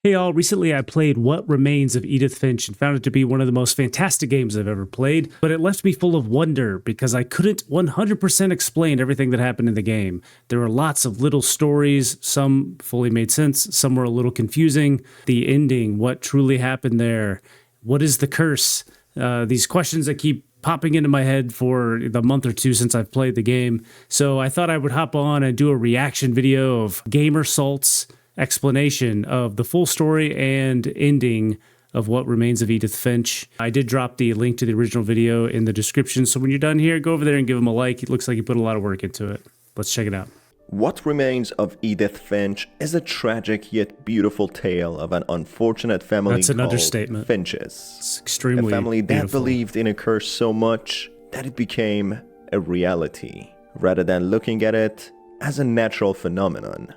Hey all, recently I played What Remains of Edith Finch and found it to be one of the most fantastic games I've ever played, but it left me full of wonder because I couldn't 100% explain everything that happened in the game. There were lots of little stories, some fully made sense, some were a little confusing. The ending, what truly happened there, what is the curse? These questions that keep popping into my head for the month or two since I've played the game. So I thought I would hop on and do a reaction video of GamerSault's explanation of the full story and ending of What Remains of Edith Finch. I did drop the link to the original video in the description, so when you're done here, go over there and give him a like. It looks like he put a lot of work into it. Let's check it out. What Remains of Edith Finch is a tragic yet beautiful tale of an unfortunate family That's an called understatement. Finches. It's extremely A family that beautiful. believed in a curse so much that it became a reality, rather than looking at it as a natural phenomenon.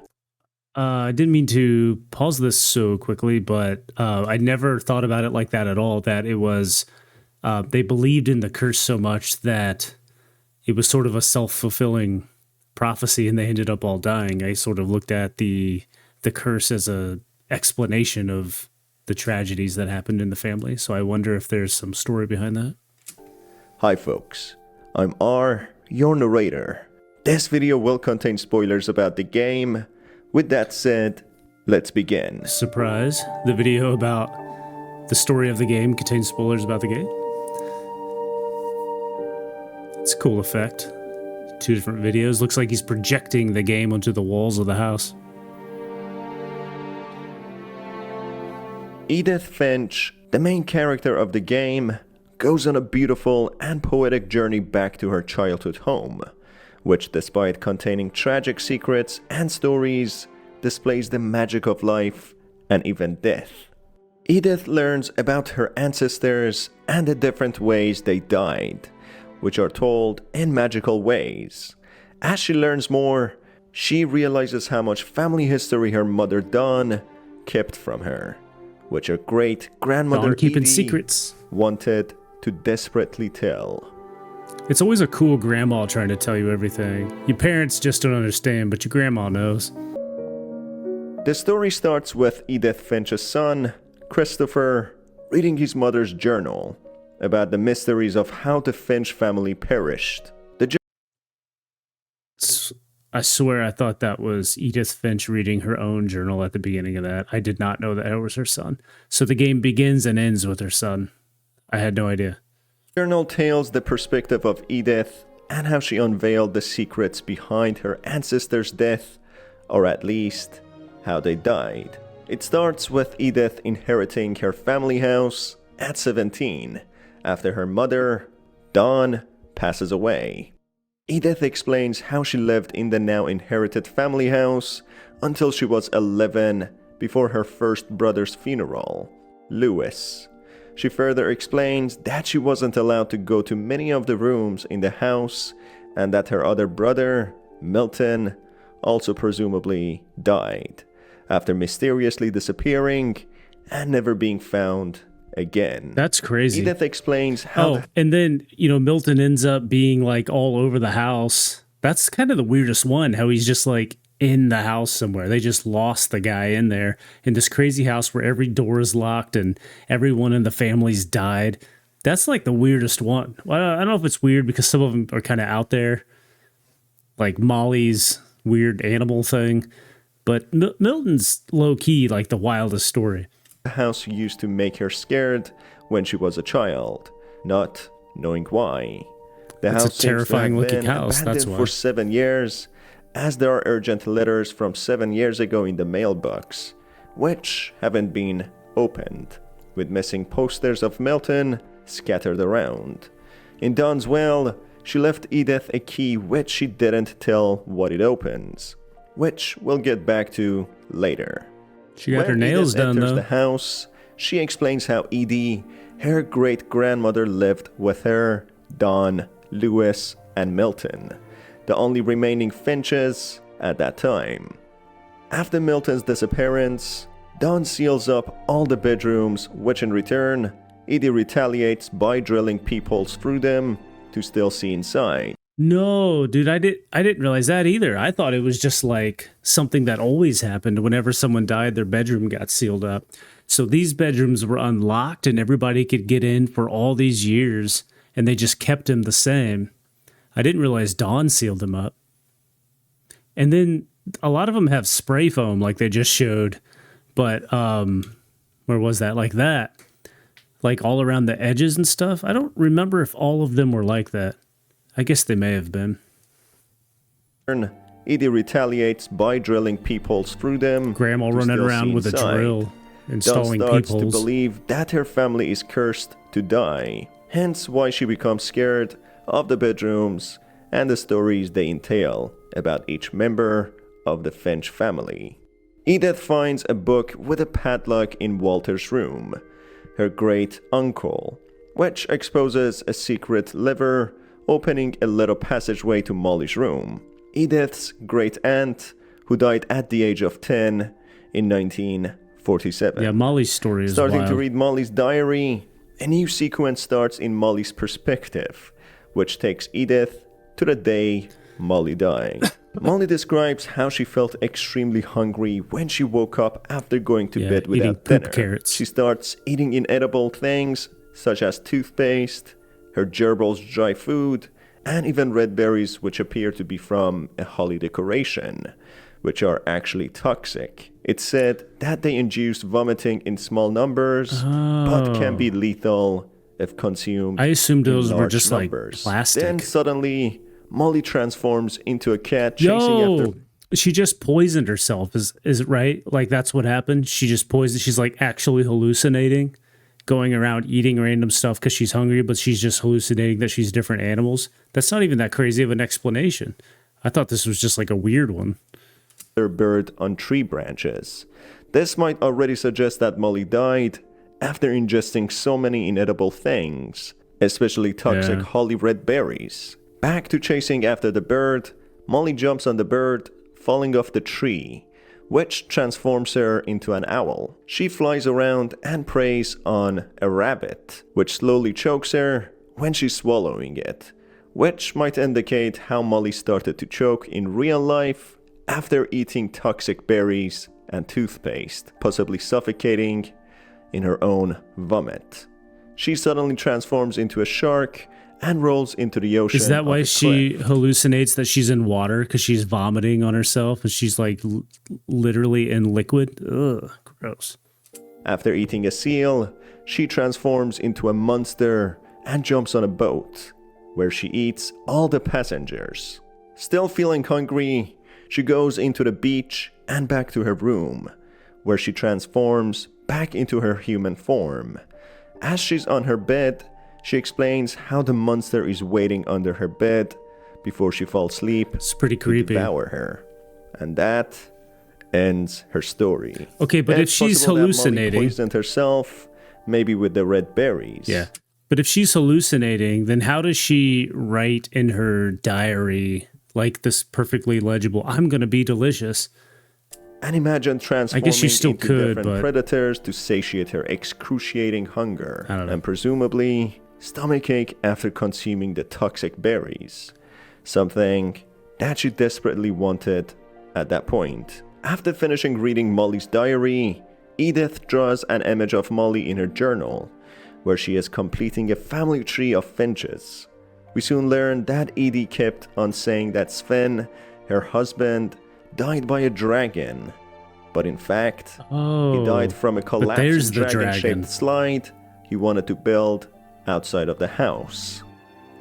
I didn't mean to pause this so quickly, but I never thought about it like that at all, that it was, they believed in the curse so much that it was sort of a self-fulfilling prophecy and they ended up all dying. I sort of looked at the curse as a explanation of the tragedies that happened in the family, so I wonder if there's some story behind that. Hi folks, I'm R, your narrator. This video will contain spoilers about the game. With that said, let's begin. Surprise, the video about the story of the game contains spoilers about the game. It's a cool effect. Two different videos. Looks like he's projecting the game onto the walls of the house. Edith Finch, the main character of the game, goes on a beautiful and poetic journey back to her childhood home, which, despite containing tragic secrets and stories, displays the magic of life and even death. Edith learns about her ancestors and the different ways they died, which are told in magical ways. As she learns more, she realizes how much family history her mother Dawn kept from her, which her great-grandmother keeping Edie secrets. wanted to desperately tell. It's always a cool grandma trying to tell you everything. Your parents just don't understand, but your grandma knows. The story starts with Edith Finch's son, Christopher, reading his mother's journal about the mysteries of how the Finch family perished. I swear I thought that was Edith Finch reading her own journal at the beginning of that. I did not know that it was her son. So the game begins and ends with her son. I had no idea. The journal tells the perspective of Edith and how she unveiled the secrets behind her ancestors' death, or at least how they died. It starts with Edith inheriting her family house at 17 after her mother, Dawn, passes away. Edith explains how she lived in the now inherited family house until she was 11 before her first brother's funeral, Lewis. She further explains that she wasn't allowed to go to many of the rooms in the house and that her other brother, Milton, also presumably died after mysteriously disappearing and never being found again. That's crazy. Edith explains how... and then, Milton ends up being like all over the house. That's kind of the weirdest one, how he's just like in the house somewhere. They just lost the guy in there in this crazy house where every door is locked and everyone in the family's died. That's like the weirdest one. Well, I don't know if it's weird because some of them are kind of out there, like Molly's weird animal thing. But Milton's low-key like the wildest story. The house used to make her scared when she was a child, not knowing why. The It's house a terrifying looking house, that's why. For 7 years, as there are urgent letters from 7 years ago in the mailbox, which haven't been opened, with missing posters of Milton scattered around. In Dawn's will, she left Edith a key which she didn't tell what it opens, which we'll get back to later. She got her nails done, enters though. the house, she explains how Edie, her great-grandmother, lived with her, Dawn, Lewis, and Milton, the only remaining Finches at that time. After Milton's disappearance, Dawn seals up all the bedrooms, which in return, Edie retaliates by drilling peepholes through them to still see inside. No, dude, I didn't realize that either. I thought it was just like something that always happened whenever someone died, their bedroom got sealed up. So these bedrooms were unlocked and everybody could get in for all these years and they just kept them the same. I didn't realize Dawn sealed them up. And then a lot of them have spray foam like they just showed, but where was that? Like that. Like all around the edges and stuff. I don't remember if all of them were like that. I guess they may have been. Edie retaliates by drilling peepholes through them. Grandma running around with a drill, installing Dawn starts to peepholes. believe that her family is cursed to die. Hence why she becomes scared of the bedrooms and the stories they entail about each member of the Finch family. Edith finds a book with a padlock in Walter's room, her great uncle, which exposes a secret lever opening a little passageway to Molly's room. Edith's great aunt, who died at the age of 10 in 1947. Yeah, Molly's story is Starting wild. to read Molly's diary, a new sequence starts in Molly's perspective, which takes Edith to the day Molly died. Molly describes how she felt extremely hungry when she woke up after going to bed without dinner. Carrots. She starts eating inedible things such as toothpaste, her gerbils dry food, and even red berries which appear to be from a holly decoration, which are actually toxic. It's said that they induce vomiting in small numbers, but can be lethal if consumed. I assumed in those were large just numbers. like plastic. Then suddenly, Molly transforms into a cat chasing after... She just poisoned herself, is it right? Like that's what happened? She just poisoned, she's like actually hallucinating, going around eating random stuff because she's hungry, but she's just hallucinating that she's different animals. That's not even that crazy of an explanation. I thought this was just like a weird one. Bird on tree branches. This might already suggest that Molly died after ingesting so many inedible things, especially toxic holly red berries. Back to chasing after the bird, Molly jumps on the bird, falling off the tree, which transforms her into an owl. She flies around and preys on a rabbit, which slowly chokes her when she's swallowing it, which might indicate how Molly started to choke in real life after eating toxic berries and toothpaste, possibly suffocating in her own vomit. She suddenly transforms into a shark and rolls into the ocean. Is that why she hallucinates that she's in water? Because she's vomiting on herself and she's like literally in liquid? Ugh, gross. After eating a seal, she transforms into a monster and jumps on a boat, where she eats all the passengers. Still feeling hungry, she goes into the beach and back to her room, where she transforms back into her human form. As she's on her bed, she explains how the monster is waiting under her bed before she falls asleep. It's pretty creepy. To devour her. And that ends her story. Okay, but if she's hallucinating... Molly poisoned herself, maybe with the red berries. Yeah. But if she's hallucinating, then how does she write in her diary like this perfectly legible, I'm going to be delicious? And imagine transforming into different predators to satiate her excruciating hunger. I don't know. And presumably stomachache after consuming the toxic berries. Something that she desperately wanted at that point. After finishing reading Molly's diary, Edith draws an image of Molly in her journal, where she is completing a family tree of Finches. We soon learn that Edie kept on saying that Sven, her husband, died by a dragon. But in fact, he died from a collapsing dragon-shaped slide he wanted to build outside of the house.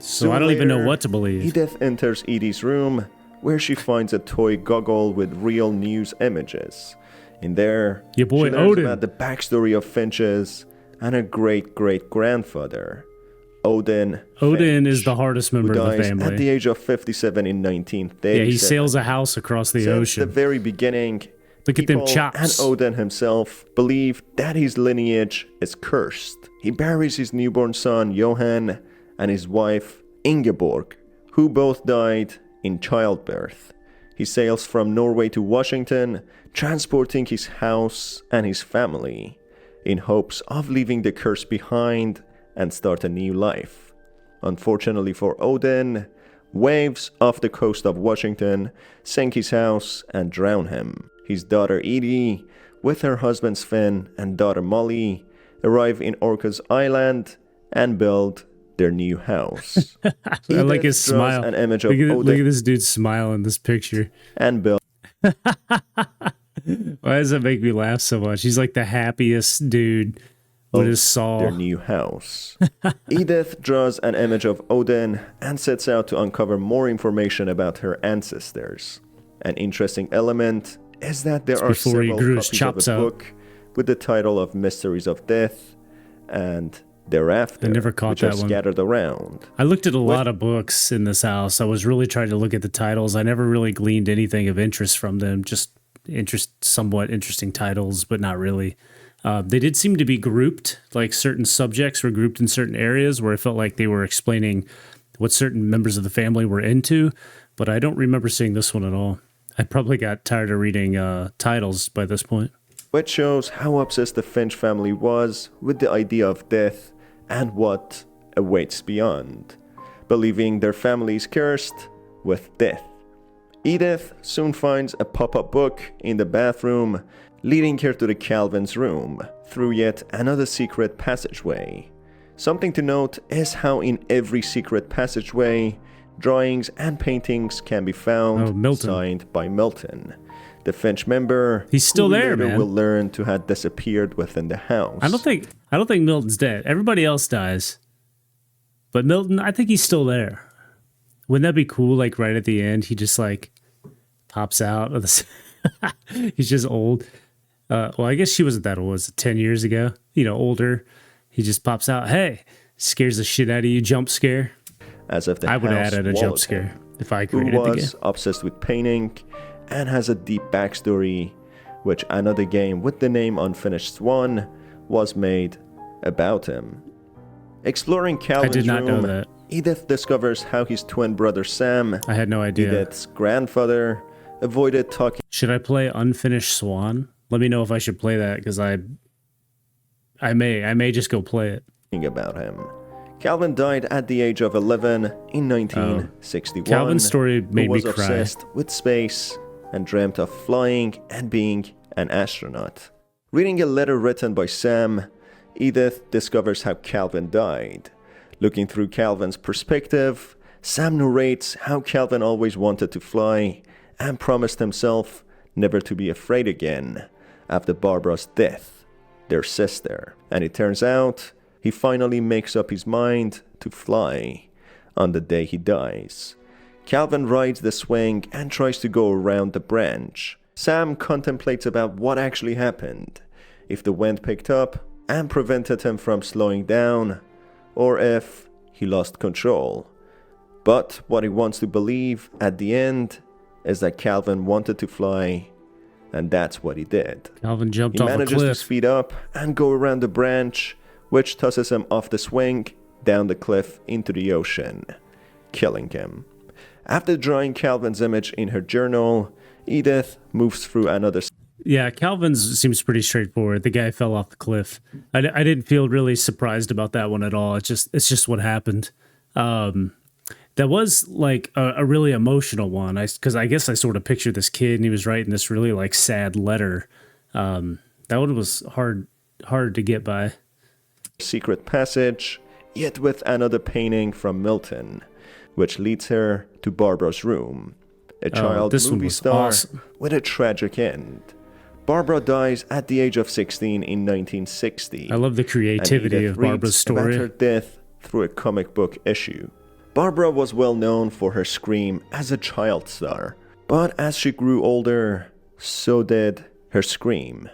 So I don't even know what to believe. Edith enters Edie's room, where she finds a toy goggle with real news images. In there, your boy she learns Odin about the backstory of Finches and her great-great-grandfather, Odin Finch, is the hardest member of the family. At the age of 57 in 1937. Yeah, he sails a house across the ocean. Since the very beginning, look at them chops. And Odin himself believed that his lineage is cursed. He buries his newborn son Johan and his wife Ingeborg, who both died in childbirth. He sails from Norway to Washington, transporting his house and his family, in hopes of leaving the curse behind and start a new life. Unfortunately for Odin, Waves off the coast of Washington sank his house and drowned him. His daughter Edie, with her husbands Finn and daughter Molly, arrive in Orcas Island and build their new house. I like his smile. An image of look at this dude's smile in this picture. And build. Why does that make me laugh so much? He's like the happiest dude with his saw. Their new house. Edith draws an image of Odin and sets out to uncover more information about her ancestors. An interesting element is that there are several copies of a book with the title of Mysteries of Death and Thereafter, I never caught which that are one. scattered around. I looked at a lot of books in this house. I was really trying to look at the titles. I never really gleaned anything of interest from them. Just somewhat interesting titles, but not really. They did seem to be grouped, like certain subjects were grouped in certain areas where I felt like they were explaining what certain members of the family were into, but I don't remember seeing this one at all. I probably got tired of reading titles by this point. Which shows how obsessed the Finch family was with the idea of death and what awaits beyond, believing their family is cursed with death. Edith soon finds a pop-up book in the bathroom, leading her to the Calvin's room through yet another secret passageway. Something to note is how in every secret passageway, drawings and paintings can be found signed by Milton, the Finch member. He's still who there, later man. will learn to have disappeared within the house. I don't think Milton's dead. Everybody else dies, but Milton, I think he's still there. Wouldn't that be cool? Like right at the end, he just like pops out of the. He's just old. Well, I guess she wasn't that old. Was it 10 years ago? You know, older. He just pops out. Hey, scares the shit out of you. Jump scare. As if the I would have house added a jump scare if I created the game. Who was obsessed with painting and has a deep backstory, which another game with the name Unfinished Swan was made about him. Exploring Calvin's room, Edith discovers how his twin brother Sam, I had no idea, Edith's grandfather, avoided talking. Should I play Unfinished Swan? Let me know if I should play that, because I may just go play it. About him. Calvin died at the age of 11 in 1961. Calvin's story made me was cry. Obsessed with space and dreamt of flying and being an astronaut. Reading a letter written by Sam, Edith discovers how Calvin died. Looking through Calvin's perspective, Sam narrates how Calvin always wanted to fly and promised himself never to be afraid again after Barbara's death, their sister. And it turns out he finally makes up his mind to fly on the day he dies. Calvin rides the swing and tries to go around the branch. Sam contemplates about what actually happened, if the wind picked up and prevented him from slowing down, or if he lost control. But what he wants to believe at the end is that Calvin wanted to fly, and that's what he did. Calvin jumped off a cliff. He manages to speed up and go around the branch, which tosses him off the swing, down the cliff into the ocean, killing him. After drawing Calvin's image in her journal, Edith moves through another. Yeah, Calvin's seems pretty straightforward. The guy fell off the cliff. I didn't feel really surprised about that one at all. It's just what happened. That was like a really emotional one. Because I guess I sort of pictured this kid and he was writing this really like sad letter. That one was hard to get by. Secret passage, yet with another painting from Milton, which leads her to Barbara's room, a child movie star with a tragic end. Barbara dies at the age of 16 in 1960. I love the creativity of Barbara's story. About her death through a comic book issue. Barbara was well known for her scream as a child star, but as she grew older, so did her scream.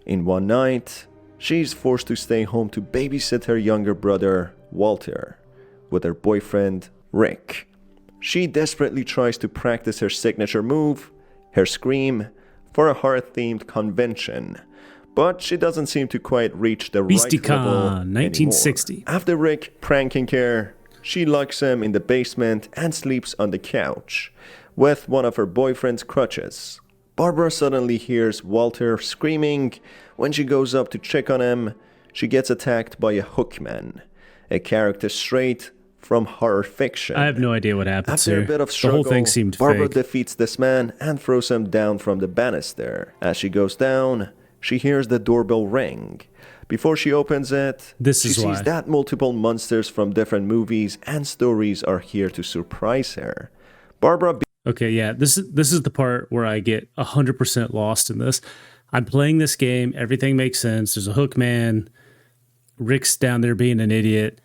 In one night, she's forced to stay home to babysit her younger brother, Walter, with her boyfriend, Rick. She desperately tries to practice her signature move, her scream, for a horror-themed convention, but she doesn't seem to quite reach the right level 1960. Anymore. After Rick pranking her, she locks him in the basement and sleeps on the couch with one of her boyfriend's crutches. Barbara suddenly hears Walter screaming. When she goes up to check on him, she gets attacked by a hookman, a character straight from horror fiction. I have no idea what happens After here. a bit of The struggle, whole thing seemed Barbara fake. defeats this man and throws him down from the banister. As she goes down, she hears the doorbell ring. Before she opens it, she sees that multiple monsters from different movies and stories are here to surprise her. Barbara... Okay, yeah, this is the part where I get 100% lost in this. I'm playing this game, everything makes sense. There's a hook man, Rick's down there being an idiot,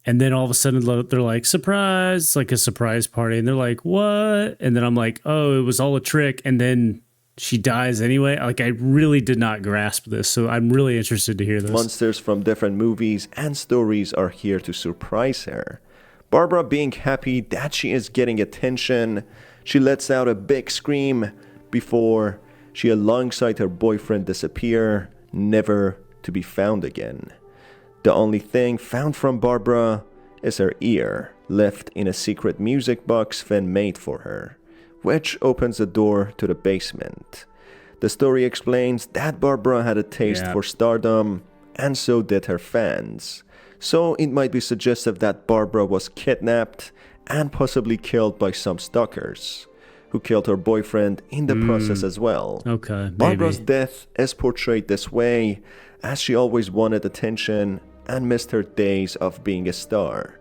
and then all of a sudden they're like, surprise, it's like a surprise party, and they're like, what? And then I'm like, oh, it was all a trick, and then she dies anyway. Like, I really did not grasp this, so I'm really interested to hear this. Monsters from different movies and stories are here to surprise her. Barbara, being happy that she is getting attention, she lets out a big scream before she, alongside her boyfriend, disappear, never to be found again. The only thing found from Barbara is her ear, left in a secret music box Finn made for her, which opens the door to the basement. The story explains that Barbara had a taste for stardom, and so did her fans. So it might be suggestive that Barbara was kidnapped and possibly killed by some stalkers, who killed her boyfriend in the process as well. Okay, maybe. Barbara's death is portrayed this way, as she always wanted attention and missed her days of being a star.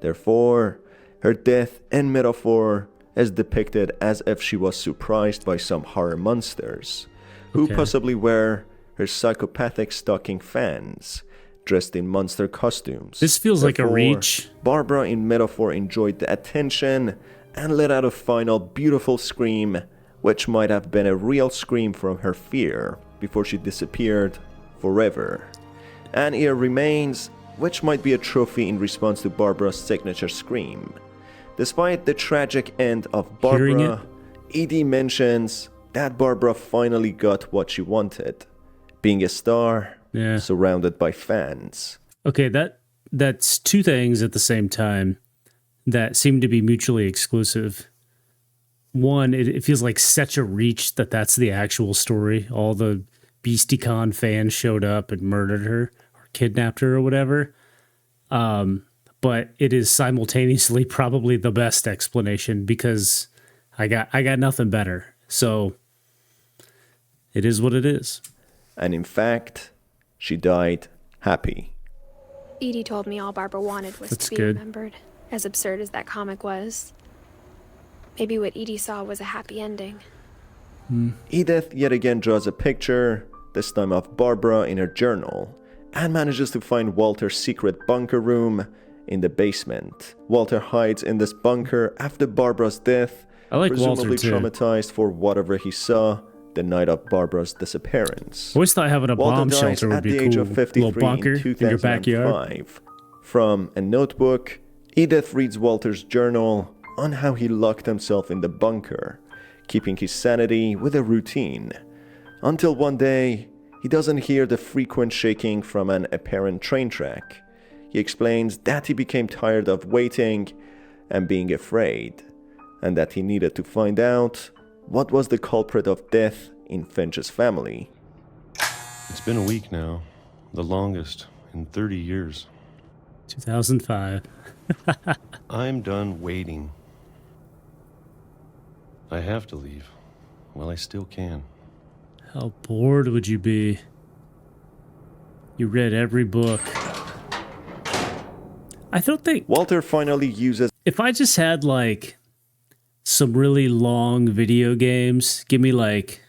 Therefore, her death in metaphor is depicted as if she was surprised by some horror monsters, who possibly were her psychopathic stalking fans, dressed in monster costumes. This feels like a reach. Barbara in metaphor enjoyed the attention and let out a final beautiful scream, which might have been a real scream from her fear before she disappeared forever. An ear remains, which might be a trophy in response to Barbara's signature scream. Despite the tragic end of Barbara, Edie mentions that Barbara finally got what she wanted, being a star surrounded by fans. Okay, that's two things at the same time that seem to be mutually exclusive. One, it feels like such a reach that that's the actual story. All the BeastieCon fans showed up and murdered her or kidnapped her or whatever. But it is simultaneously probably the best explanation because I got nothing better. So it is what it is. And in fact, she died happy. Edie told me all Barbara wanted was to be remembered, as absurd as that comic was. Maybe what Edie saw was a happy ending. Edith yet again draws a picture, this time of Barbara in her journal, and manages to find Walter's secret bunker room in the basement. Walter hides in this bunker after Barbara's death, presumably traumatized for whatever he saw the night of Barbara's disappearance. I always thought having a bomb shelter would be cool. At the age of 53 little bunker in 2005. In your backyard. From a notebook, Edith reads Walter's journal on how he locked himself in the bunker, keeping his sanity with a routine. Until one day, he doesn't hear the frequent shaking from an apparent train track. He explains that he became tired of waiting and being afraid, and that he needed to find out what was the culprit of death in Finch's family. It's been a week now, the longest in 30 years. 2005. I'm done waiting. I have to leave. Well, I still can. How bored would you be? You read every book. I don't think... Walter finally uses... If I just had, like, some really long video games, give me, like,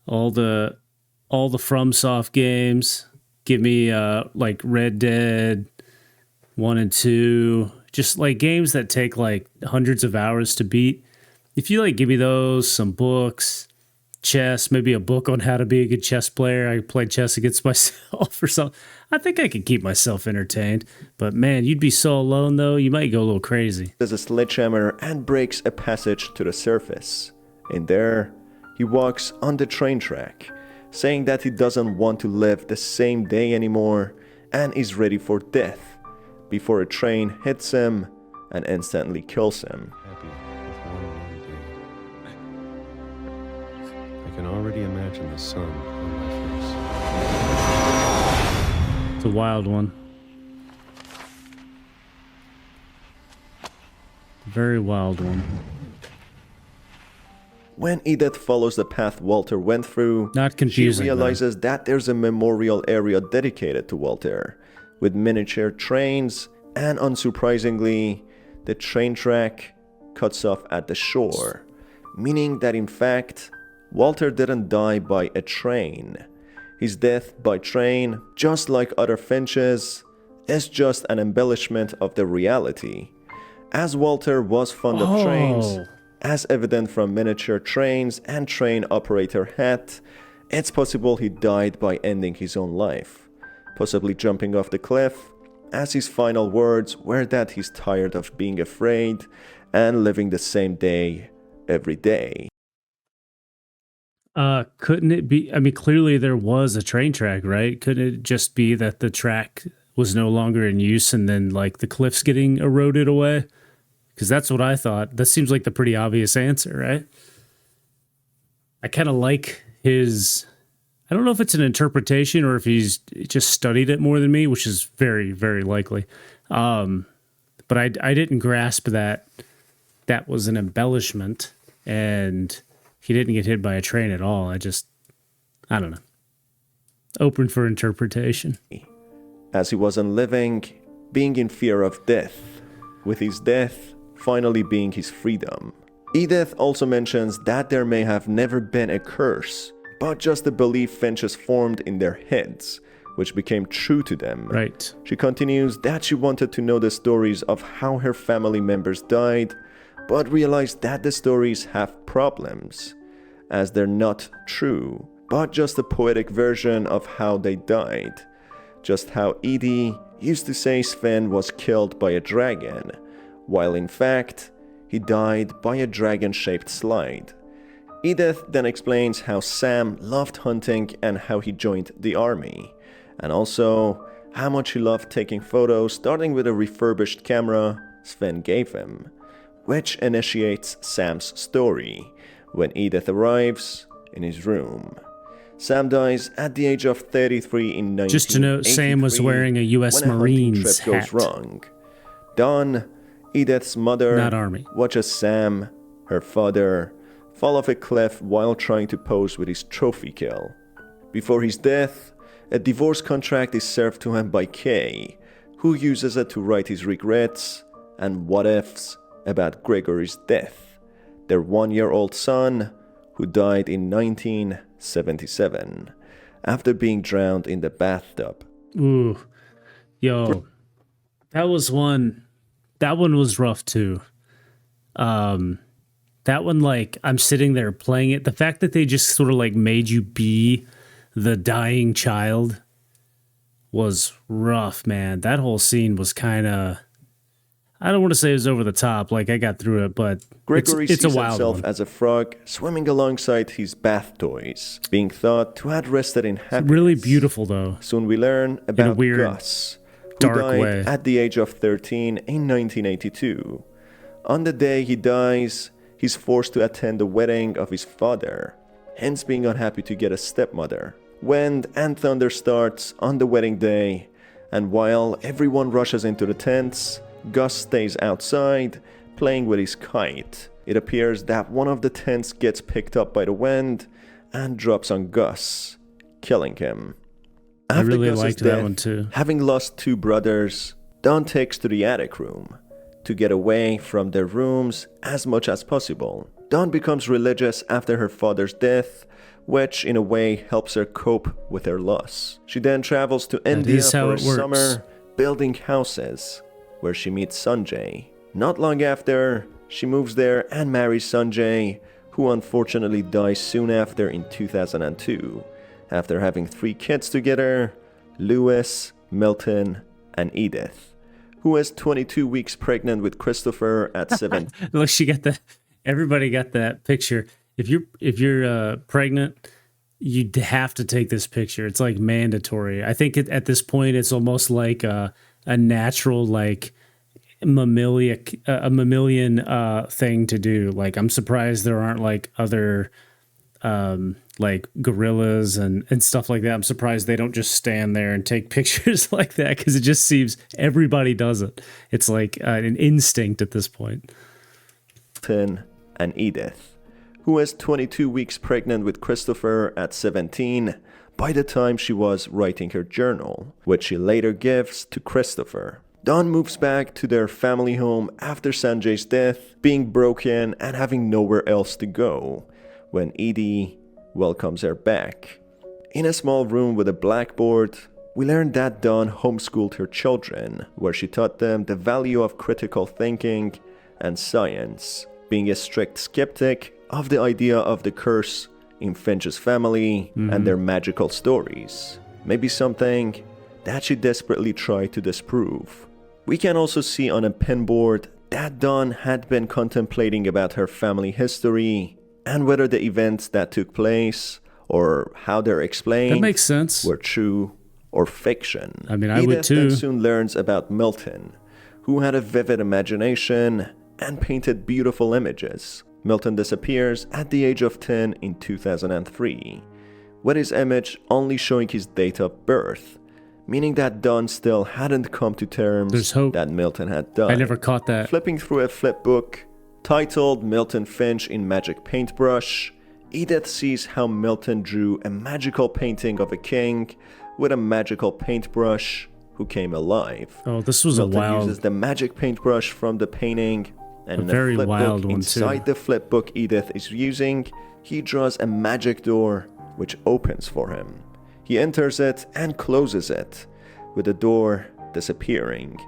all the FromSoft games, give me, like, Red Dead 1 and 2, just, like, games that take, like, hundreds of hours to beat. If you, like, give me those, some books, chess, maybe a book on how to be a good chess player. I play chess against myself or something. I think I could keep myself entertained. But man, you'd be so alone though, you might go a little crazy. There's a sledgehammer and breaks a passage to the surface. In there, he walks on the train track, saying that he doesn't want to live the same day anymore and is ready for death before a train hits him and instantly kills him. I can already imagine the sun on my face. It's a wild one. Very wild one. When Edith follows the path Walter went through, Not confusing, she realizes that there's a memorial area dedicated to Walter, with miniature trains, and unsurprisingly, the train track cuts off at the shore, meaning that in fact, Walter didn't die by a train. His death by train, just like other Finches, is just an embellishment of the reality. As Walter was fond of trains, as evident from miniature trains and train operator hat, it's possible he died by ending his own life, possibly jumping off the cliff, as his final words were that he's tired of being afraid and living the same day every day. Couldn't it be, I mean, clearly there was a train track, right? Couldn't it just be that the track was no longer in use and then like the cliff's getting eroded away? Because that's what I thought. That seems like the pretty obvious answer, right? I kind of like his, I don't know if it's an interpretation or if he's just studied it more than me, which is very, very likely. But I didn't grasp that that was an embellishment and he didn't get hit by a train at all. I don't know. Open for interpretation. As he wasn't living, being in fear of death, with his death finally being his freedom. Edith also mentions that there may have never been a curse, but just a belief Finches formed in their heads, which became true to them. Right. She continues that she wanted to know the stories of how her family members died, but realized that the stories have problems, as they're not true, but just a poetic version of how they died. Just how Edie used to say Sven was killed by a dragon, while in fact, he died by a dragon-shaped slide. Edith then explains how Sam loved hunting and how he joined the army, and also how much he loved taking photos starting with a refurbished camera Sven gave him, which initiates Sam's story when Edith arrives in his room. Sam dies at the age of 33 in 1983. Just to note, Sam was wearing a U.S. when a Marines hunting trip hat. goes wrong. Dawn, Edith's mother, Not Army. watches Sam, her father, fall off a cliff while trying to pose with his trophy kill. Before his death, a divorce contract is served to him by Kay, who uses it to write his regrets and what-ifs about Gregory's death, their one-year-old son, who died in 1977 after being drowned in the bathtub. Ooh. Yo. That one was rough too. That one, like, I'm sitting there playing it. The fact that they just sort of like made you be the dying child was rough, man. That whole scene was kind of, I don't want to say it was over the top, like I got through it, but Gregory it's a sees wild himself one. as a frog swimming alongside his bath toys, being thought to have rested in happiness. Really beautiful though. Soon we learn about weird, Gus, who dark died way. at the age of 13 in 1982. On the day he dies, he's forced to attend the wedding of his father, hence being unhappy to get a stepmother. Wind and thunder starts on the wedding day, and while everyone rushes into the tents, Gus stays outside, playing with his kite. It appears that one of the tents gets picked up by the wind and drops on Gus, killing him. I After really Gus's liked death, that one too. having lost two brothers, Dawn takes to the attic room to get away from their rooms as much as possible. Dawn becomes religious after her father's death, which in a way helps her cope with her loss. She then travels to India is how for a it works. summer, building houses, where she meets Sanjay. Not long after, she moves there and marries Sanjay, who unfortunately dies soon after in 2002, after having 3 kids together, Lewis, Milton, and Edith, who is 22 weeks pregnant with Christopher at 7. Look, she got that. Everybody got that picture. If you're pregnant, you have to take this picture. It's like mandatory. I think at this point, it's almost like a natural like mammalian thing to do. Like I'm surprised there aren't like other like gorillas and stuff like that. I'm surprised they don't just stand there and take pictures like that because it just seems everybody does it. It's like an instinct at this point. Milton and Edith, who was 22 weeks pregnant with Christopher at 17 by the time she was writing her journal, which she later gives to Christopher. Dawn moves back to their family home after Sanjay's death, being broken and having nowhere else to go, when Edie welcomes her back. In a small room with a blackboard, we learn that Dawn homeschooled her children, where she taught them the value of critical thinking and science, being a strict skeptic of the idea of the curse in Finch's family and their magical stories. Maybe something that she desperately tried to disprove. We can also see on a pinboard that Dawn had been contemplating about her family history and whether the events that took place or how they're explained That makes sense. were true or fiction. I mean, I Edith would too. then soon learns about Milton, who had a vivid imagination and painted beautiful images. Milton disappears at the age of 10 in 2003, with his image only showing his date of birth, meaning that Dawn still hadn't come to terms There's hope. that Milton had died. I never caught that. Flipping through a flip book titled Milton Finch in Magic Paintbrush, Edith sees how Milton drew a magical painting of a king with a magical paintbrush who came alive. Oh, this was Milton a wild... uses the magic paintbrush from the painting, and A in very a flip wild book one, inside too. the flip book Edith is using, he draws a magic door which opens for him. He enters it and closes it, with the door disappearing.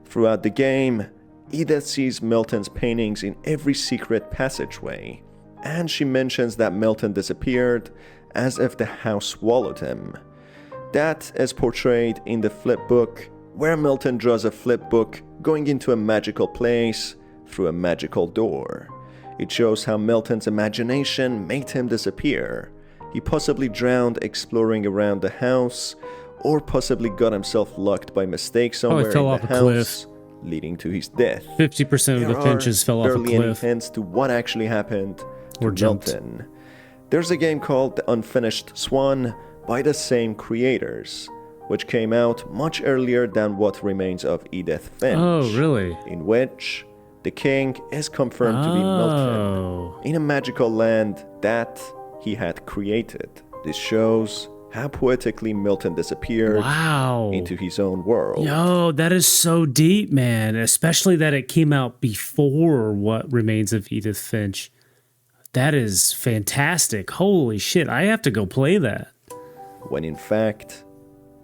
Throughout the game, Edith sees Milton's paintings in every secret passageway, and she mentions that Milton disappeared as if the house swallowed him. That is portrayed in the flip book, where Milton draws a flip book going into a magical place through a magical door. It shows how Milton's imagination made him disappear. He possibly drowned exploring around the house, or possibly got himself locked by mistake somewhere fell in off the a house, leading to his death. 50% of There the Finches are fell off a barely any cliff. hints to what actually happened Or to jumped. Milton. There's a game called The Unfinished Swan by the same creators, which came out much earlier than What Remains of Edith Finch. Oh, really? In which the king is confirmed to be Milton Oh. in a magical land that he had created. This shows how poetically Milton disappeared Wow. into his own world. Yo, that is so deep, man. Especially that it came out before What Remains of Edith Finch. That is fantastic. Holy shit, I have to go play that. When in fact,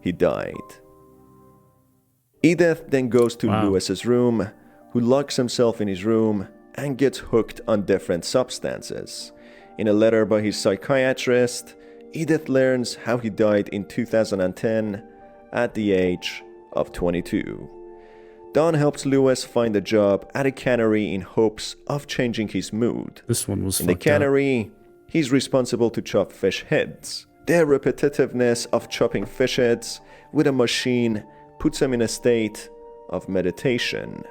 he died. Edith then goes to Wow. Lewis's room, who locks himself in his room and gets hooked on different substances. In a letter by his psychiatrist, Edith learns how he died in 2010 at the age of 22. Dawn helps Lewis find a job at a cannery in hopes of changing his mood. This one was In the fucked up. cannery, he's responsible to chop fish heads. The repetitiveness of chopping fish heads with a machine puts him in a state of meditation.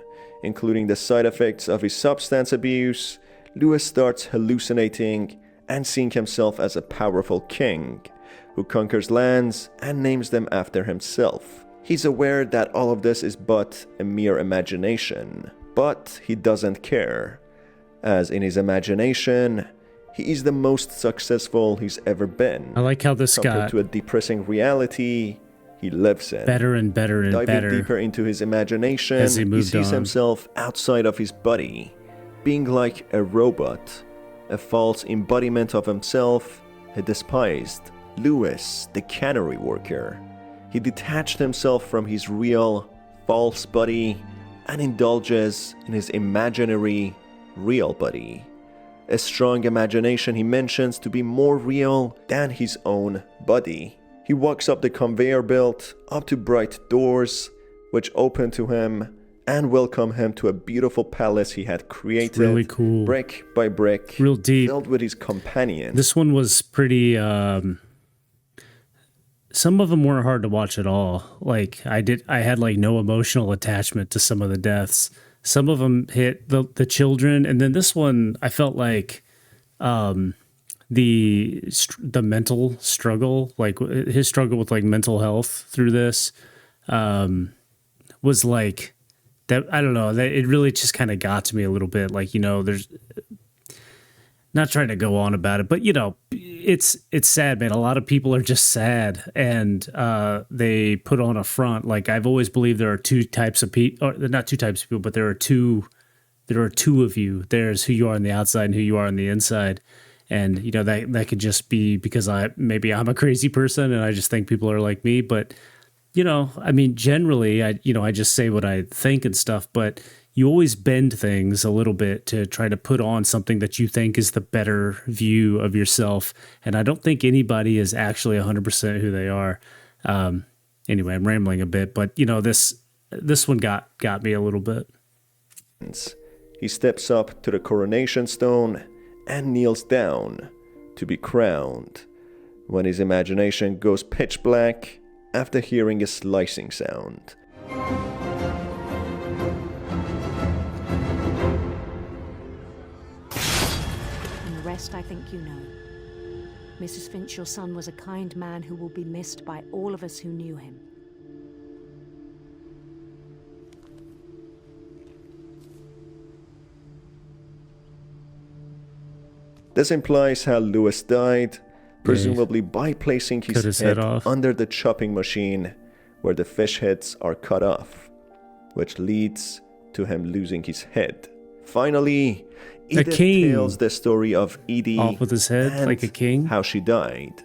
Including the side effects of his substance abuse, Lewis starts hallucinating and seeing himself as a powerful king who conquers lands and names them after himself. He's aware that all of this is but a mere imagination, but he doesn't care, as in his imagination, he is the most successful he's ever been. I like how this Compared got to a depressing reality he lives in. better and better and Diving better. deeper into his imagination, as he he moved sees on. himself outside of his body, being like a robot, a false embodiment of himself he despised. Lewis, the cannery worker. He detached himself from his real, false body and indulges in his imaginary, real body. A strong imagination he mentions to be more real than his own body. He walks up the conveyor belt, up to bright doors, which open to him and welcome him to a beautiful palace he had created, really cool. brick by brick, Real deep. filled with his companions. This one was pretty some of them weren't hard to watch at all. Like I had like no emotional attachment to some of the deaths. Some of them hit the children, and then this one I felt like the mental struggle, like his struggle with like mental health through this was like that, I don't know, that it really just kind of got to me a little bit. Like, you know, there's not trying to go on about it, but you know, it's sad, man. A lot of people are just sad, and they put on a front. Like, I've always believed there are two types of people, or not two types of people, but there are two of you. There's who you are on the outside and who you are on the inside. And, you know, that could just be because maybe I'm a crazy person and I just think people are like me. But, you know, I mean, generally, I just say what I think and stuff, but you always bend things a little bit to try to put on something that you think is the better view of yourself. And I don't think anybody is actually 100% who they are. Anyway, I'm rambling a bit, but, you know, this one got me a little bit. He steps up to the coronation stone and kneels down to be crowned, when his imagination goes pitch black after hearing a slicing sound. And the rest I think you know. Mrs. Finch, your son was a kind man who will be missed by all of us who knew him. This implies how Lewis died, presumably by placing his head under the chopping machine where the fish heads are cut off, which leads to him losing his head. Finally, Edith tells the story of Edie off with his head, and like a king. How she died.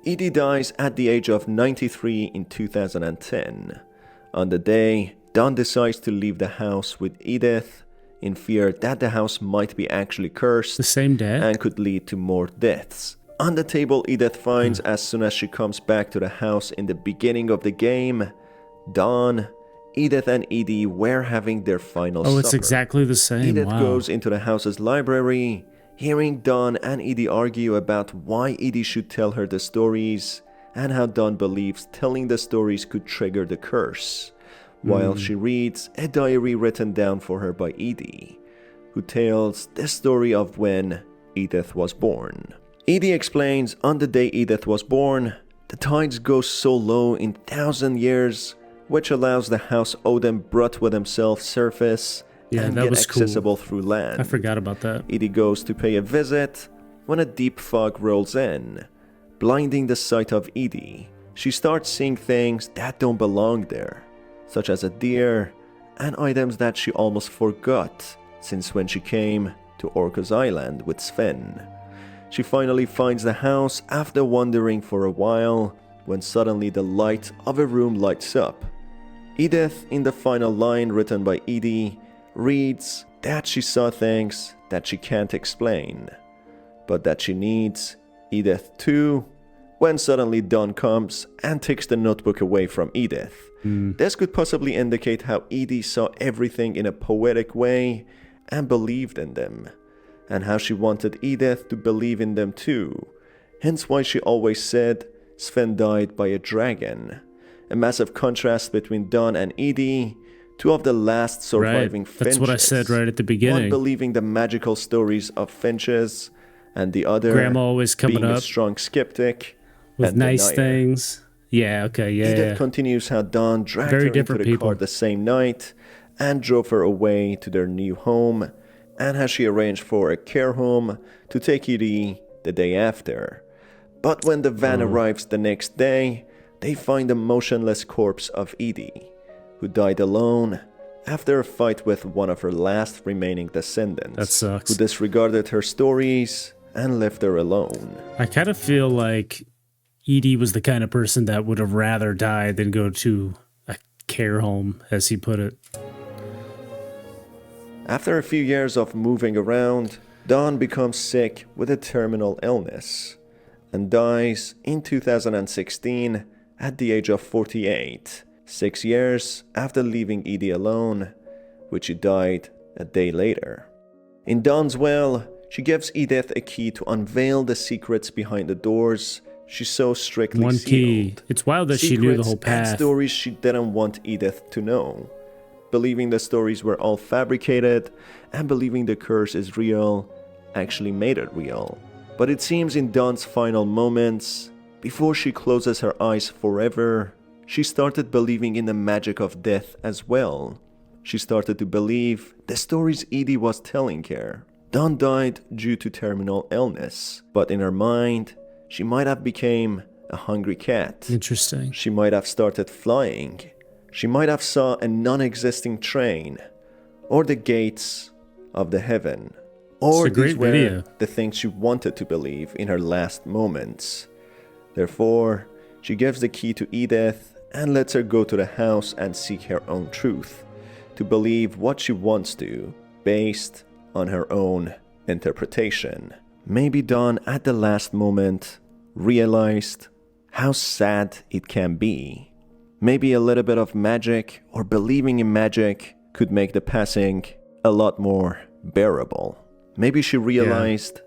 Edie dies at the age of 93 in 2010. On the day, Don decides to leave the house with Edith, in fear that the house might be actually cursed the same day and could lead to more deaths. On the table, Edith finds, as soon as she comes back to the house in the beginning of the game, Dawn, Edith, and Edie were having their final supper. Oh, it's exactly the same. Edith wow. goes into the house's library, hearing Dawn and Edie argue about why Edie should tell her the stories, and how Dawn believes telling the stories could trigger the curse, while she reads a diary written down for her by Edie, who tells the story of when Edith was born. Edie explains on the day Edith was born, the tides go so low in 1,000 years, which allows the house Odin brought with himself surface and get accessible through land. I forgot about that. Edie goes to pay a visit when a deep fog rolls in, blinding the sight of Edie. She starts seeing things that don't belong there, such as a deer, and items that she almost forgot since when she came to Orcos Island with Sven. She finally finds the house after wandering for a while, when suddenly the light of a room lights up. Edith, in the final line written by Edie, reads that she saw things that she can't explain, but that she needs Edith too, when suddenly Dawn comes and takes the notebook away from Edith. This could possibly indicate how Edie saw everything in a poetic way and believed in them, and how she wanted Edith to believe in them too, hence why she always said Sven died by a dragon. A massive contrast between Dawn and Edie, two of the last surviving Finches. That's what I said right at the beginning. One believing the magical stories of Finches, and the other Grandma always coming being up a strong skeptic with nice denier. Things. Yeah, okay, yeah. Edith continues how Dawn dragged her into the car the same night and drove her away to their new home, and how she arranged for a care home to take Edie the day after. But when the van arrives the next day, they find the motionless corpse of Edie, who died alone after a fight with one of her last remaining descendants. That sucks. Who disregarded her stories and left her alone. I kind of feel like Edie was the kind of person that would have rather died than go to a care home, as he put it. After a few years of moving around, Dawn becomes sick with a terminal illness and dies in 2016 at the age of 48, 6 years after leaving Edie alone, which she died a day later. In Dawn's will, she gives Edith a key to unveil the secrets behind the doors she so strictly One sealed. Key. It's wild that she knew the whole path. And stories she didn't want Edith to know. Believing the stories were all fabricated and believing the curse is real actually made it real. But it seems in Dawn's final moments, before she closes her eyes forever, she started believing in the magic of death as well, she started to believe the stories Edie was telling her. Dawn died due to terminal illness, but in her mind, she might have become a hungry cat. Interesting. She might have started flying. She might have saw a non-existing train, or the gates of the heaven. Or these were the things she wanted to believe in her last moments. Therefore, she gives the key to Edith and lets her go to the house and seek her own truth, to believe what she wants to, based on her own interpretation. Maybe Dawn at the last moment realized how sad it can be. Maybe a little bit of magic or believing in magic could make the passing a lot more bearable. Maybe she realized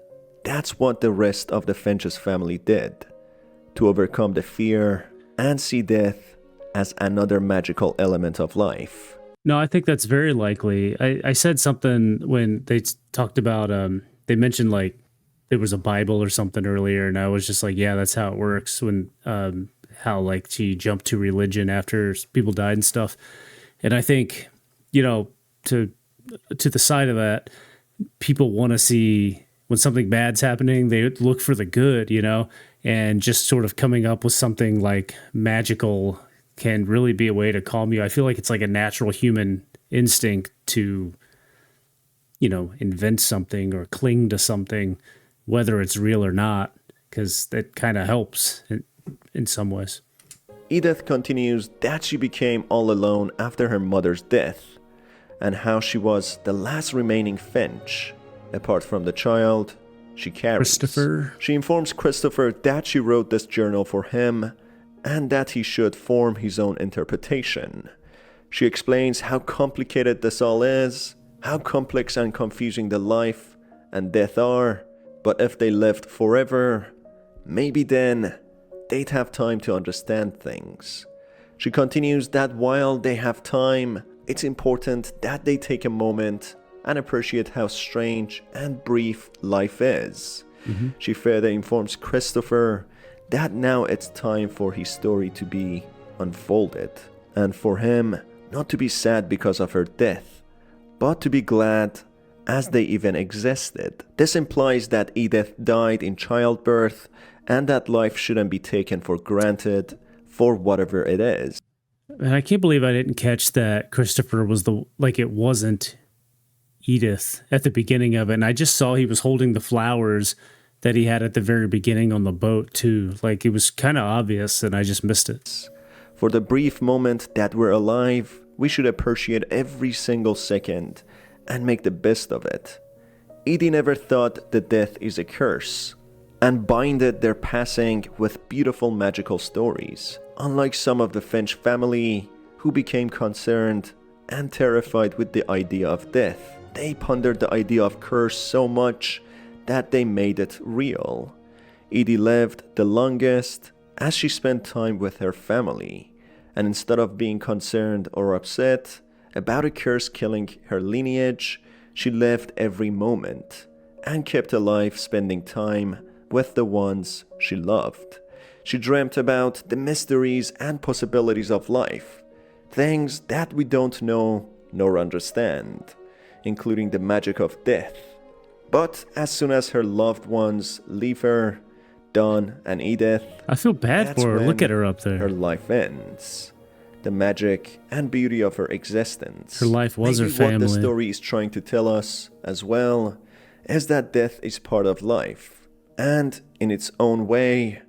that's what the rest of the Finch's family did, to overcome the fear and see death as another magical element of life. No, I think that's very likely. I said something when they talked about, they mentioned like there was a Bible or something earlier, and I was just like, yeah, that's how it works when, how like she jumped to religion after people died and stuff. And I think, you know, to the side of that, people want to see when something bad's happening, they look for the good, you know, and just sort of coming up with something like magical can really be a way to calm you. I feel like it's like a natural human instinct to, you know, invent something or cling to something, whether it's real or not, because that kind of helps in some ways. Edith continues that she became all alone after her mother's death, and how she was the last remaining Finch, apart from the child she carries. Christopher. She informs Christopher that she wrote this journal for him, and that he should form his own interpretation. She explains how complicated this all is, how complex and confusing the life and death are, but if they lived forever, maybe then they'd have time to understand things. She continues that while they have time, it's important that they take a moment and appreciate how strange and brief life is. She further informs Christopher that now it's time for his story to be unfolded, and for him not to be sad because of her death, but to be glad as they even existed. This implies that Edith died in childbirth, and that life shouldn't be taken for granted for whatever it is. And I can't believe I didn't catch that Christopher was it wasn't Edith at the beginning of it. And I just saw he was holding the flowers that he had at the very beginning on the boat too. Like it was kind of obvious and I just missed it. For the brief moment that we're alive, we should appreciate every single second and make the best of it. Edie never thought that death is a curse, and binded their passing with beautiful magical stories. Unlike some of the Finch family, who became concerned and terrified with the idea of death, they pondered the idea of curse so much that they made it real. Edie lived the longest as she spent time with her family, and instead of being concerned or upset about a curse killing her lineage, she lived every moment and kept alive, spending time with the ones she loved. She dreamt about the mysteries and possibilities of life, things that we don't know nor understand, including the magic of death. But as soon as her loved ones leave her, Dawn and Edith, I feel bad for her. Look at her up there. Her life ends. The magic and beauty of her existence. Her life was her family. What the story is trying to tell us as well is that death is part of life, and in its own way,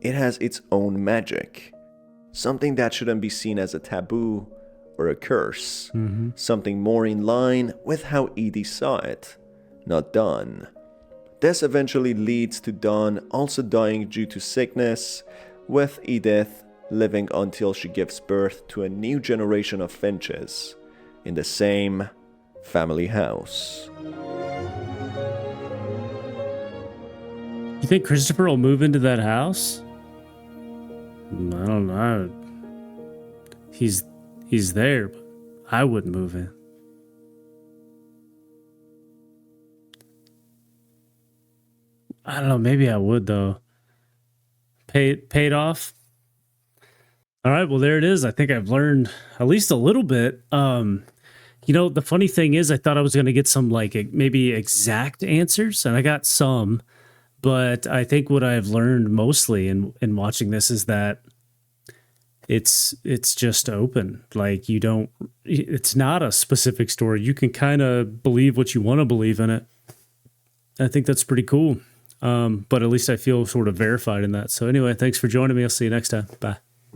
it has its own magic. Something that shouldn't be seen as a taboo or a curse. Something more in line with how Edie saw it, not Dawn. This eventually leads to Dawn also dying due to sickness, with Edith living until she gives birth to a new generation of Finches in the same family house. You think Christopher will move into that house? I don't know. He's there, but I wouldn't move in. I don't know. Maybe I would though. Paid off. All right. Well, there it is. I think I've learned at least a little bit. You know, the funny thing is, I thought I was going to get some like maybe exact answers, and I got some. But I think what I've learned mostly in watching this is that it's just open. Like it's not a specific story. You can kind of believe what you want to believe in it. I think that's pretty cool. But at least I feel sort of verified in that. So anyway, thanks for joining me. I'll see you next time. Bye.